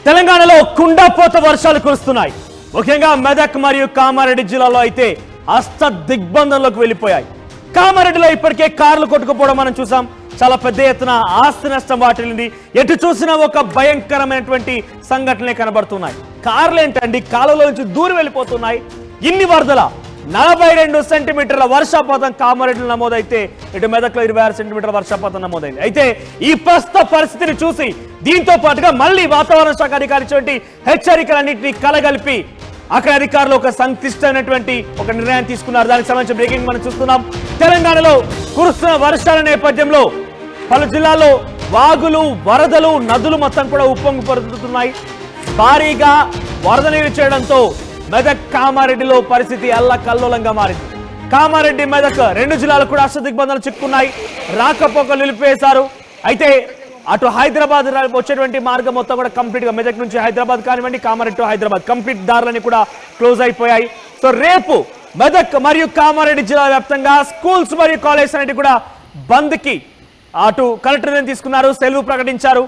తెలంగాణలో కుండపోత వర్షాలు కురుస్తున్నాయి. ముఖ్యంగా మెదక్ మరియు కామారెడ్డి జిల్లాలో అయితే అష్ట దిగ్బంధంలోకి వెళ్ళిపోయాయి. కామారెడ్డిలో ఇప్పటికే కార్లు కొట్టుకుపోవడం మనం చూసాం. చాలా పెద్ద ఎత్తున ఆస్తి నష్టం వాటిల్లింది. ఎటు చూసినా ఒక భయంకరమైనటువంటి సంఘటనలే కనబడుతున్నాయి. కార్లు ఏంటండి కాలువలో నుంచి దూరం వెళ్ళిపోతున్నాయి. ఇన్ని వరదల 42 సెంటీమీటర్ల వర్షపాతం కామారెడ్డిలో నమోదైతే ఇటు మెదక్లో 26 సెంటీమీటర్ల వర్షపాతం నమోదైంది. అయితే ఈ ప్రస్తుత పరిస్థితిని చూసి దీంతో పాటుగా మళ్ళీ వాతావరణ శాఖ అధికారి హెచ్చరికలన్నింటినీ కలగలిపి అక్కడ అధికారులు ఒక సంక్లిష్టమైనటువంటి ఒక నిర్ణయం తీసుకున్నారు. దానికి సంబంధించిన బ్రేకింగ్ మనం చూస్తున్నాం. తెలంగాణలో కురుస్తున్న వర్షాల నేపథ్యంలో పలు జిల్లాల్లో వాగులు, వరదలు, నదులు మొత్తం కూడా ఉప్పొంగి పొరుతున్నాయి. భారీగా వరద నీరు చేయడంతో మెదక్ కామారెడ్డిలో పరిస్థితి అల్లకల్లోలంగా మారింది. కామారెడ్డి, మెదక్ రెండు జిల్లాలు కూడా అష్ట దిగ్బంధాలు చిక్కున్నాయి. రాకపోకలు నిలిపివేశారు. అయితే అటు హైదరాబాద్ వచ్చేటువంటి మార్గం మొత్తం కూడా కంప్లీట్ గా మెదక్ నుంచి హైదరాబాద్ కానివ్వండి, కామారెడ్డి టు హైదరాబాద్ కంప్లీట్ దారులన్నీ కూడా క్లోజ్ అయిపోయాయి. సో రేపు మెదక్ మరియు కామారెడ్డి జిల్లా వ్యాప్తంగా స్కూల్స్ మరియు కాలేజెస్ అనేవి కూడా బంద్ కి అటు కలెక్టర్ తీసుకున్నారు, సెలవు ప్రకటించారు.